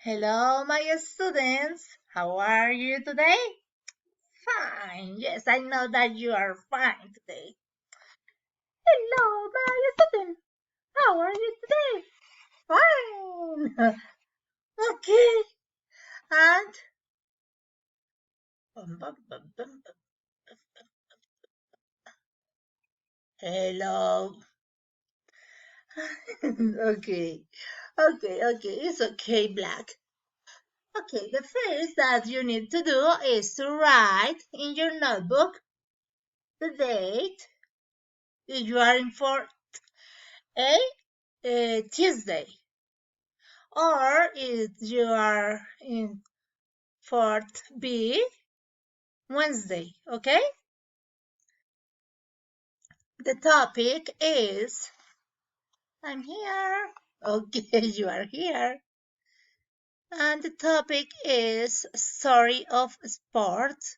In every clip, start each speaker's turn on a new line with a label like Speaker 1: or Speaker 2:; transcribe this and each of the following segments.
Speaker 1: Hello, my students. How are you today? Fine. Yes, I know that you are fine today. Hello, my students. How are you today? Fine. Okay. And bum, bum, bum, bum, bum. Hello. Okay. Okay. It's okay, Black. Okay, the first that you need to do is to write in your notebook the date if you are in for A, Tuesday, or if you are in fourth B, Wednesday, okay? The topic is, I'm here. Okay, you are here. And the topic is story of sports.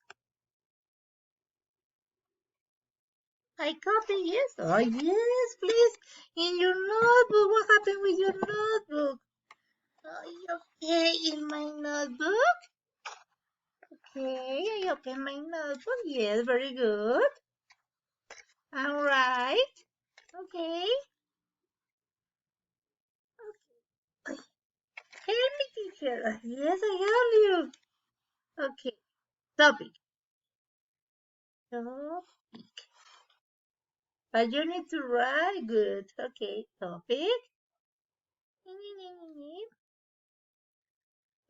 Speaker 1: I copy, yes. Oh, yes, please. In your notebook. What happened with your notebook? Oh, okay, in my notebook. Okay, I open my notebook. Yes, very good. All right. Okay. Okay. Help me, teacher. Yes, I help you. Okay. Topic. Topic. But you need to write good. Okay. Topic.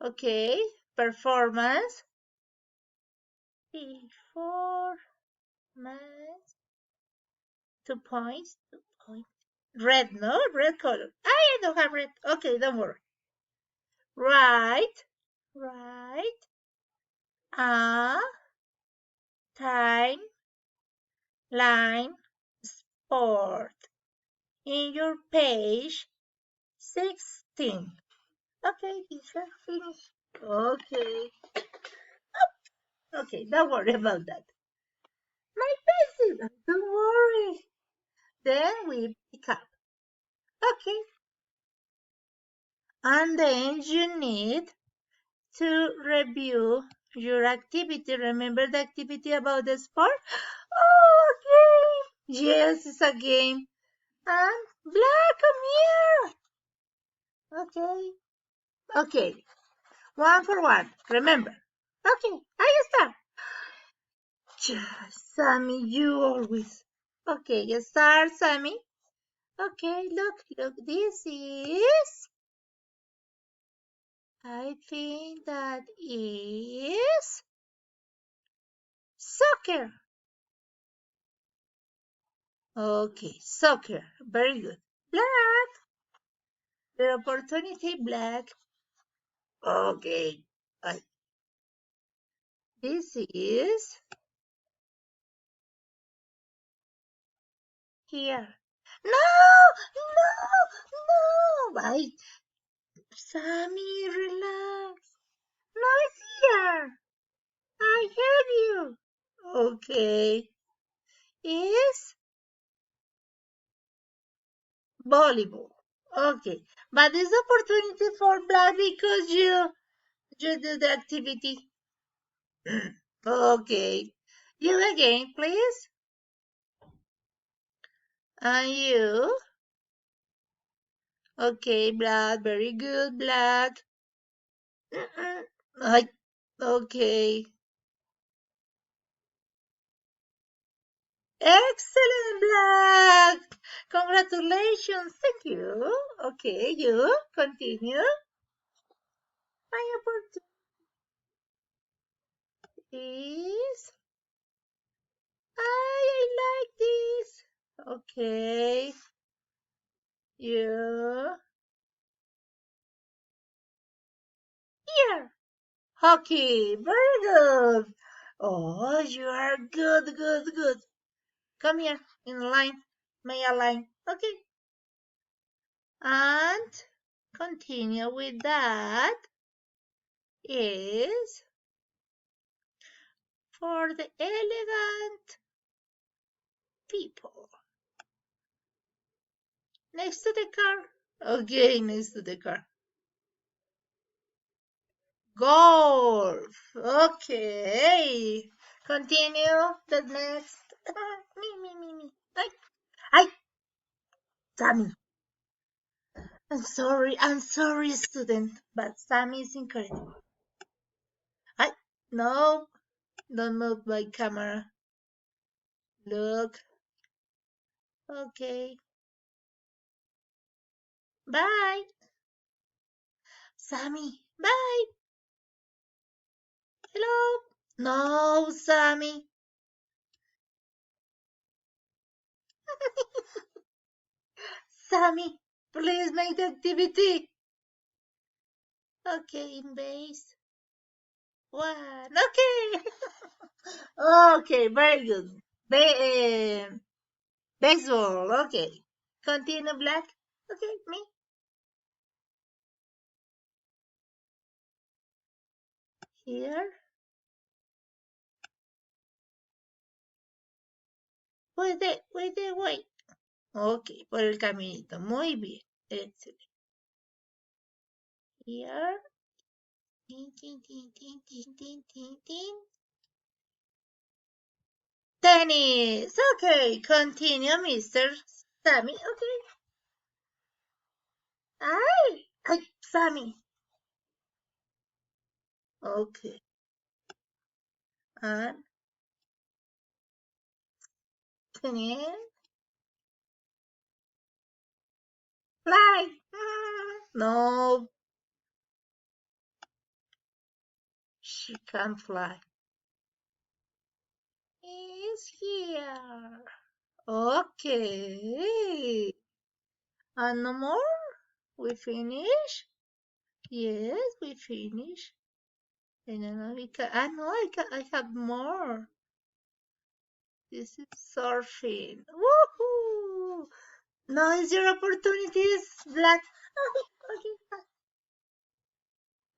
Speaker 1: Okay. Performance. Performance. 2 points. 2 points. Red, no? Red color. I don't have red. Okay, don't worry. Right. Right. A time line sport in your page 16. Okay, teacher, finish. Okay. Okay, don't worry about that. My pencil, don't worry. Then we pick up. Okay. And then you need to review your activity. Remember the activity about the sport? Oh, a game. Yes, it's a game. And Black, come here. Okay. Okay. One for one. Remember. Okay, I start. Sammy, you always. Okay, start, Sammy. Okay, look, this is. I think that is soccer. Okay, soccer. Very good. Black. The opportunity, Black. Okay. I, this is here. No, no. Sammy, relax. No, it's here. I help you. Okay. Is volleyball. Okay. But this opportunity for Black because you do the activity. Okay. You again, please. And you. Okay, Black. Very good, Black. Okay. Excellent, Black. Congratulations. Thank you. Okay, you continue. My opportunity is. I like this. Okay. You. Here. Hockey. Very good. Oh, you are good. Come here in line. May I line? Okay. And continue with that is for the elegant people. Next to the car. Okay, next to the car. Golf. Okay. Continue the next. Me. I, Sammy. I'm sorry, student, but Sammy is incredible. I, no, don't move my camera. Look. Okay. Bye. Sammy, bye. Hello. No, Sammy. Sammy, please make the activity. Okay, in base. One. Okay. Okay, very good. Baseball. Okay. Continue, Black. Okay, me. Here. Wait. Ok, por el caminito. Muy bien. Excelente. Here. Tin, tin, tin, tin, tin, tin, tin, tin. Tennis. Okay, continue, Mr. Sammy. Okay. Ay, Sammy. Okay. And tennis. Fly. No, she can't fly. Is here. Okay. And no more? We finish? Yes, we finish. And then we can, no, I have more. This is surfing. Woohoo! Now is your opportunities, Black.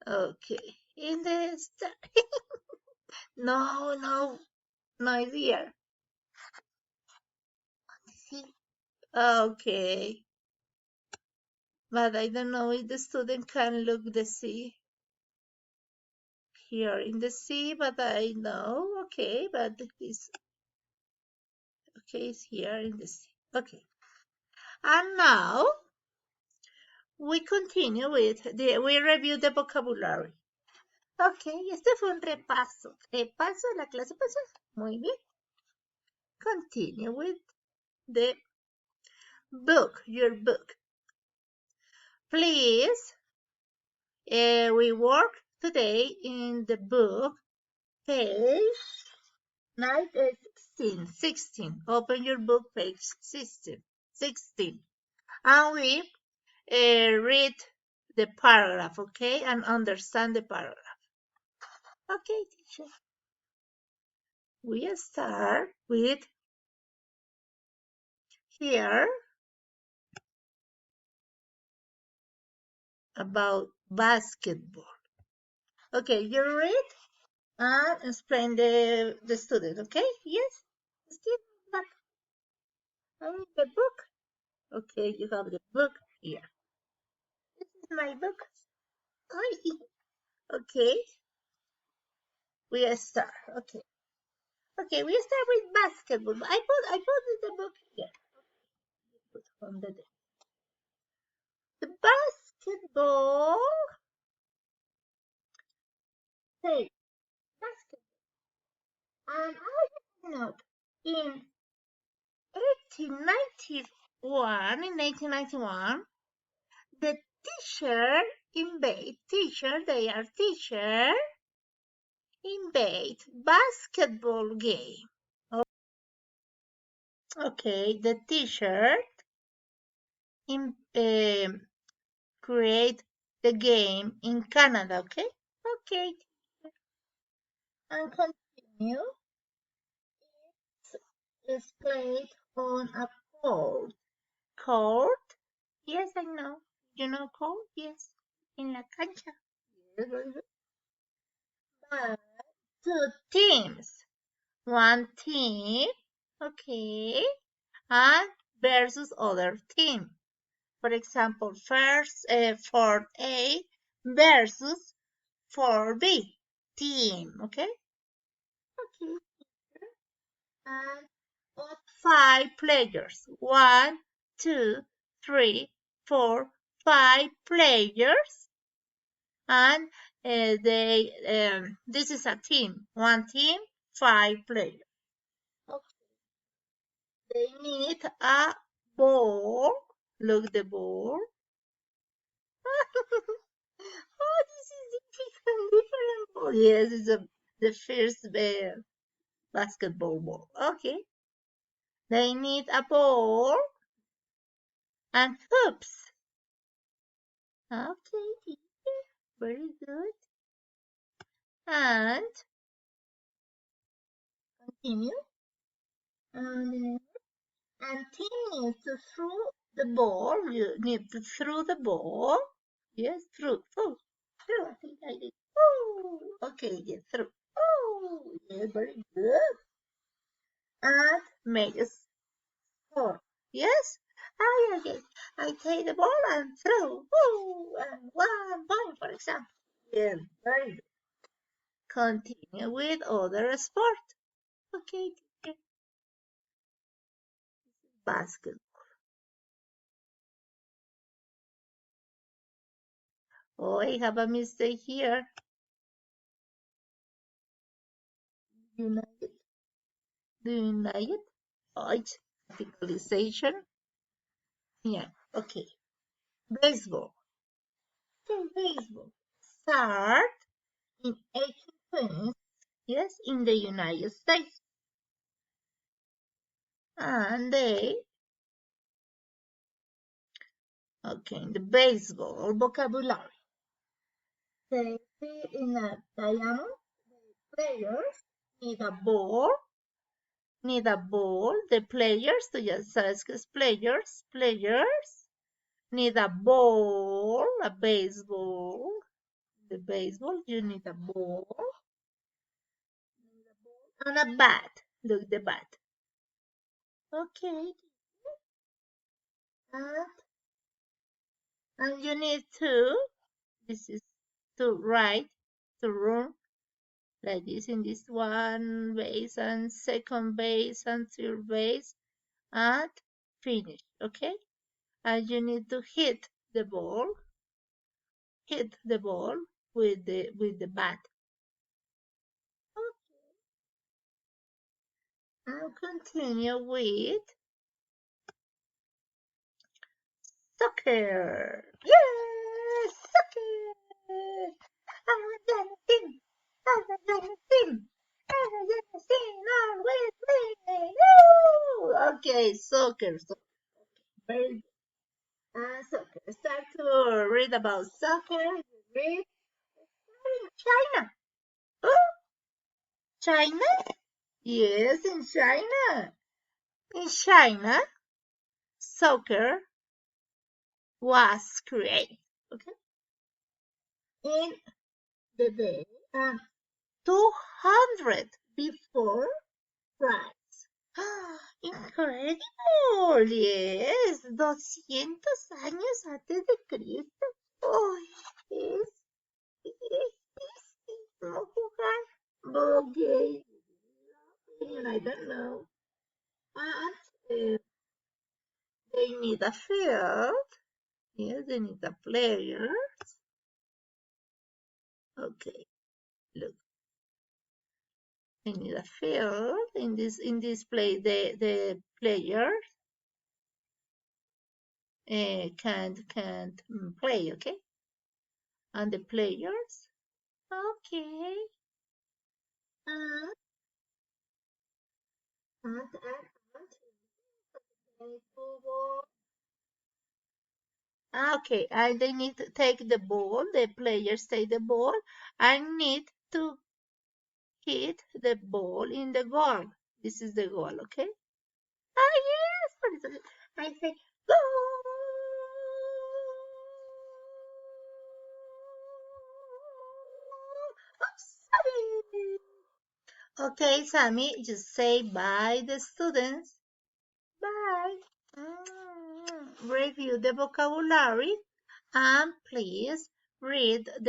Speaker 1: Okay. In this. No, no is here. See? Okay. But I don't know if the student can look the sea. Here in the sea, but I know. Okay, but this. Okay, it's here in the sea. Okay. And now we continue with we review the vocabulary. Ok, este fue un repaso. Repaso de la clase pasada. Muy bien. Continue with the book, your book. Please, we work today in the book, page 16. Open your book, page 16. And we read the paragraph, okay? And understand the paragraph. Okay, teacher. We start with here about basketball. Okay, you read and explain the student, okay? Yes? Still back. The book. Okay, you have the book here. This is my book. Okay, we start. Okay, we start with basketball. I put the book here. Put on the desk. The basketball. Say basketball. And I note in 1891, the they are teacher, invade basketball game. Okay, the teacher create the game in Canada, okay? Okay, and continue. It's played on a court. Court? Yes, I know. You know court? Yes. In la cancha. Yes, very good. But two teams. One team, okay, and versus other team. For example, first, 4A versus 4B, team, okay? Okay. And what 5 players? 1, 2, 3, 4, 5 players. And this is a team. One team, 5 players. Okay. They need a ball. Look the ball. Oh, this is different ball. Yes, it's the first basketball ball. Okay. They need a ball and hoops. Okay, very good. And continue. And team needs to throw the ball. You need to throw the ball. Yes, through. Oh, through. I think I did. Oh, okay, yes, through. Oh, yeah, very good. And make a score. Yes. Ah, yeah, yes. I take the ball and throw. Oh, and 1 point, for example. Yes, very good. Continue with other sport. Okay, basket. Oh, I have a mistake here. United. Do you like it? Right. Verticalization. Yeah. Okay. Baseball. Okay, baseball. Start in 1820s. Yes, in the United States. And okay, the baseball vocabulary. They fit in a diamond. The players need a ball. The players, to just ask us players need a ball, a baseball. The baseball, you need a ball and a bat. Look, the bat. Okay. And, and you need this is to write, to run like this in this one base and second base and third base and finish. Okay. And you need to hit the ball with the bat. Okay. And continue with soccer. Yes, soccer. Argentina, Argentina, Argentina, we play. Woo! Okay, soccer. Very good. Soccer. Start to read about soccer. Read China. Oh, China? Yes, in China. In China, soccer was created. Okay. In the day 200 before Christ. Incredible. Yes, 200 años antes de Cristo. Oh, es, no jugar. Okay. I don't know. And they need a field. Yes, they need a player. Okay, look. They need a field. In this play, the players can't play. Okay, and the players. Okay. And and okay, and they need to take the ball. The players take the ball and need to hit the ball in the goal. This is the goal, okay? Ah, yes. I say goal. Sorry. Okay, Sammy, just say bye the students. Bye. Review the vocabulary and please read the